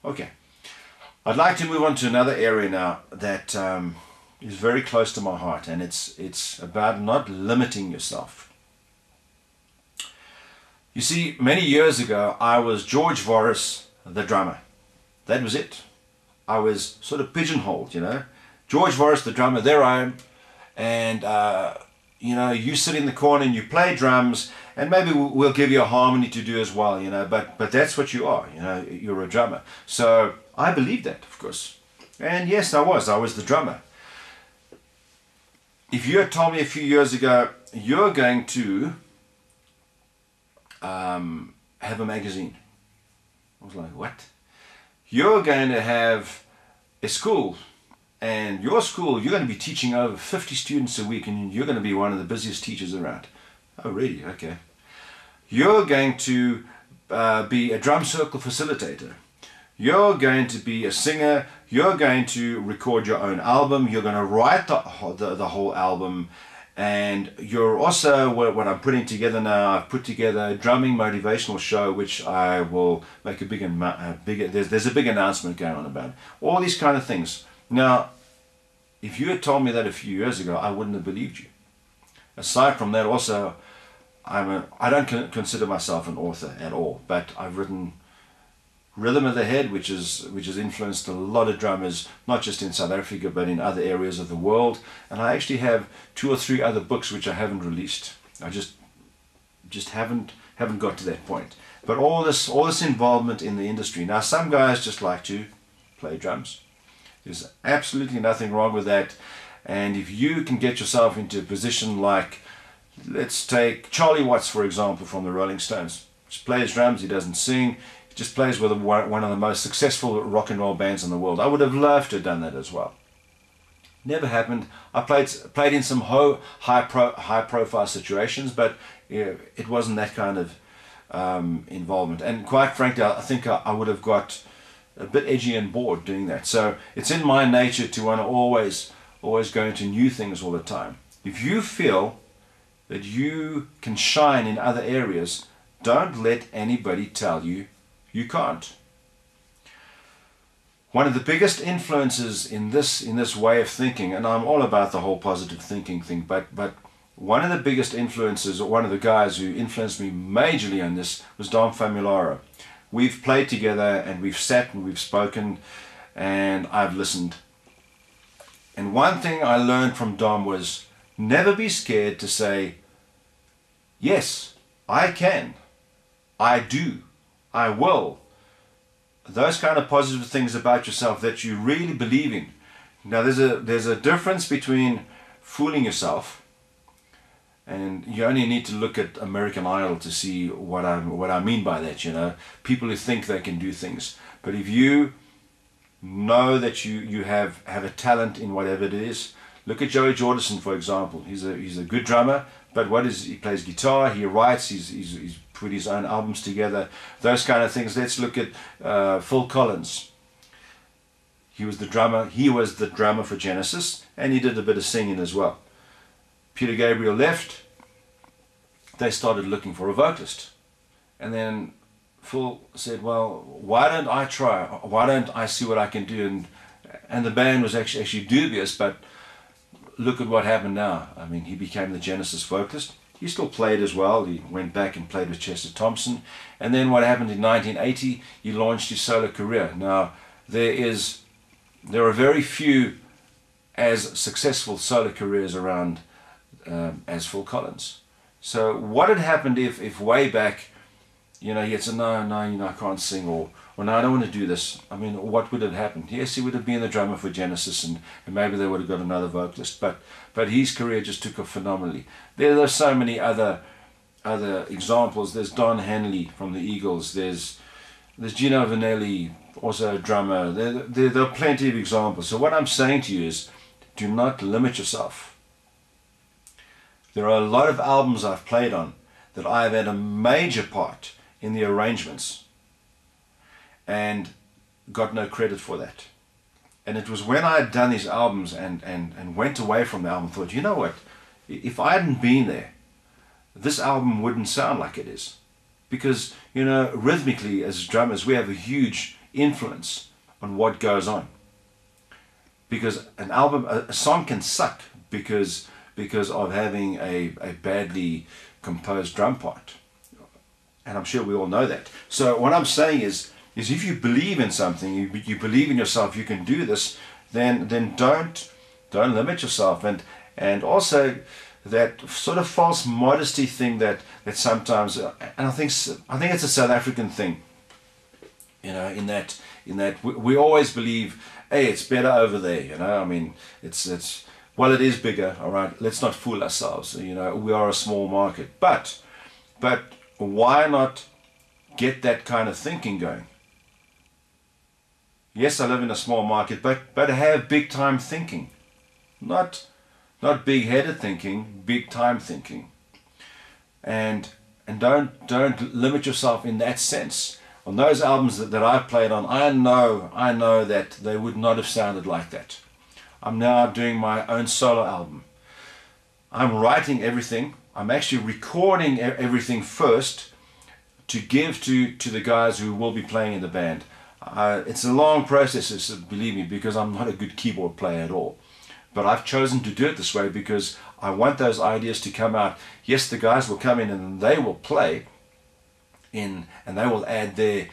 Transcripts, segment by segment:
Okay, I'd like to move on to another area now that is very close to my heart, and it's about not limiting yourself. You see, many years ago I was Georg Voros, the drummer. That was it. I was sort of pigeonholed, you know. Georg Voros, the drummer, there I am, and you know, you sit in the corner and you play drums, and maybe we'll give you a harmony to do as well, you know, but that's what you are, you know, you're a drummer. So I believed that, of course, and yes, I was the drummer. If you had told me a few years ago you're going to have a magazine, I was like, what? You're going to have a school, and your school, you're going to be teaching over 50 students a week, and you're going to be one of the busiest teachers around. Oh, really? Okay. You're going to be a drum circle facilitator. You're going to be a singer. You're going to record your own album. You're going to write the whole album. And you're also, what I'm putting together now, I've put together a drumming motivational show, which I will make a there's a big announcement going on about it. All these kind of things. Now, if you had told me that a few years ago, I wouldn't have believed you. Aside from that, also, I don't consider myself an author at all, but I've written Rhythm of the Head, which has influenced a lot of drummers, not just in South Africa, but in other areas of the world. And I actually have 2 or 3 other books which I haven't released. I just haven't got to that point. But all this involvement in the industry. Now, some guys just like to play drums. There's absolutely nothing wrong with that. And if you can get yourself into a position like, let's take Charlie Watts, for example, from the Rolling Stones. He plays drums, he doesn't sing. He just plays with one of the most successful rock and roll bands in the world. I would have loved to have done that as well. Never happened. I played in some high profile situations, but yeah, it wasn't that kind of involvement. And quite frankly, I think I would have got a bit edgy and bored doing that. So it's in my nature to want to always go into new things all the time. If you feel that you can shine in other areas, don't let anybody tell you you can't. One of the biggest influences in this way of thinking, and I'm all about the whole positive thinking thing, but one of the biggest influences, or one of the guys who influenced me majorly on this, was Dom Famularo. We've played together, and we've sat and we've spoken, and I've listened. And one thing I learned from Dom was never be scared to say, yes, I can, I do, I will. Those kind of positive things about yourself that you really believe in. Now there's a difference between fooling yourself, and you only need to look at American Idol to see what I mean by that, you know. People who think they can do things. But if you know that you have a talent in whatever it is, look at Joey Jordison, for example. He's a good drummer, but he plays guitar, he writes, he's put his own albums together, those kind of things. Let's look at Phil Collins. He was the drummer for Genesis, and he did a bit of singing as well. Peter Gabriel left, they started looking for a vocalist, and then Phil said, well, why don't I try, why don't I see what I can do, and the band was actually dubious, but look at what happened now. I mean, he became the Genesis vocalist. He still played as well. He went back and played with Chester Thompson, and then what happened in 1980, he launched his solo career. Now there are very few as successful solo careers around as Phil Collins. So what had happened if way back, you know, he had said, no, you know, I can't sing, or no, I don't want to do this. I mean, what would have happened? Yes, he would have been the drummer for Genesis, and maybe they would have got another vocalist, but his career just took off phenomenally. There are so many other examples. There's Don Henley from the Eagles. There's Gino Vanelli, also a drummer. There are plenty of examples. So what I'm saying to you is, do not limit yourself. There are a lot of albums I've played on that I've had a major part in the arrangements and got no credit for that. And it was when I had done these albums and went away from the album, thought, you know what, if I hadn't been there, this album wouldn't sound like it is. Because, you know, rhythmically as drummers, we have a huge influence on what goes on. Because an album, a song can suck because of having a badly composed drum part. And I'm sure we all know that. So what I'm saying is if you believe in something, you believe in yourself, you can do this, then don't limit yourself. And also that sort of false modesty thing that sometimes, and I think it's a South African thing, you know, in that we always believe, hey, it's better over there, you know. I mean, it's well, it is bigger, all right. Let's not fool ourselves, you know. We are a small market, but why not get that kind of thinking going? Yes, I live in a small market, but have big time thinking, not big-headed thinking, big time thinking, and don't limit yourself in that sense. On those albums that I've played on, I know that they would not have sounded like that. I'm now doing my own solo album. I'm writing everything. I'm actually recording everything first to give to the guys who will be playing in the band. It's a long process, believe me, because I'm not a good keyboard player at all. But I've chosen to do it this way because I want those ideas to come out. Yes, the guys will come in and they will play in, and they will add their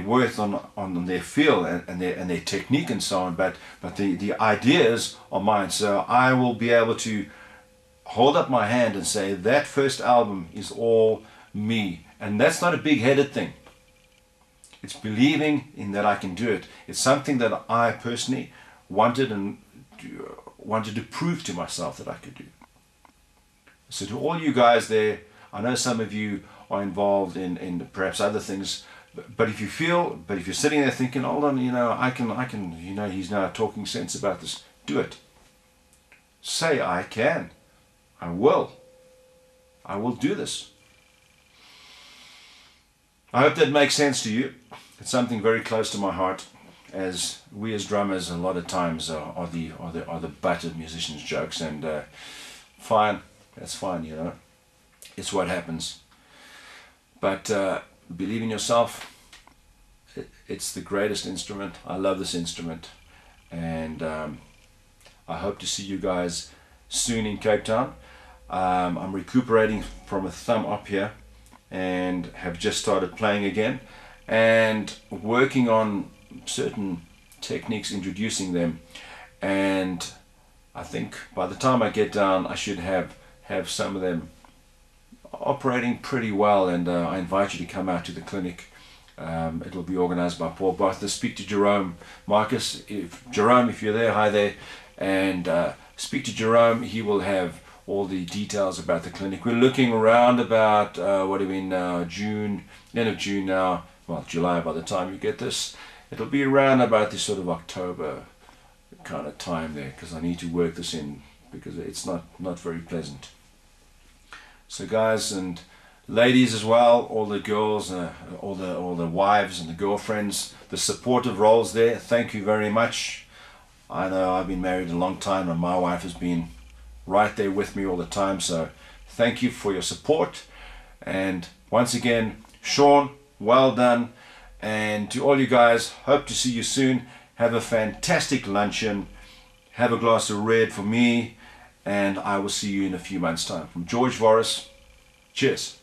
worth on their feel and their technique and so on. But the ideas are mine. So I will be able to hold up my hand and say that first album is all me. And that's not a big-headed thing. It's believing in that I can do it. It's something that I personally wanted to prove to myself that I could do. So to all you guys there, I know some of you are involved in perhaps other things, but if you're sitting there thinking, hold on, you know, I can, you know, he's now talking sense about this, do it. Say, I can, I will do this. I hope that makes sense to you. It's something very close to my heart, as we as drummers a lot of times are the butt of musicians' jokes, and fine, that's fine, you know, it's what happens. But believe in yourself. It's the greatest instrument. I love this instrument, and I hope to see you guys soon in Cape Town. I'm recuperating from a thumb up here and have just started playing again and working on certain techniques, introducing them, and I think by the time I get down I should have some of them operating pretty well, and I invite you to come out to the clinic. It will be organized by Paul Bartha. Speak to Jerome, Marcus, Jerome, if you're there, hi there, and speak to Jerome. He will have all the details about the clinic. We're looking around about what are we now, June, end of June now, well, July by the time you get this. It'll be around about this sort of October kind of time there, because I need to work this in, because it's not very pleasant. So guys and ladies as well, all the girls, all the wives and the girlfriends, the supportive roles there, thank you very much. I know I've been married a long time and my wife has been right there with me all the time, so thank you for your support. And once again, Sean, well done. And to all you guys, hope to see you soon. Have a fantastic luncheon. Have a glass of red for me, and I will see you in a few months' time. From Georg Voros, cheers.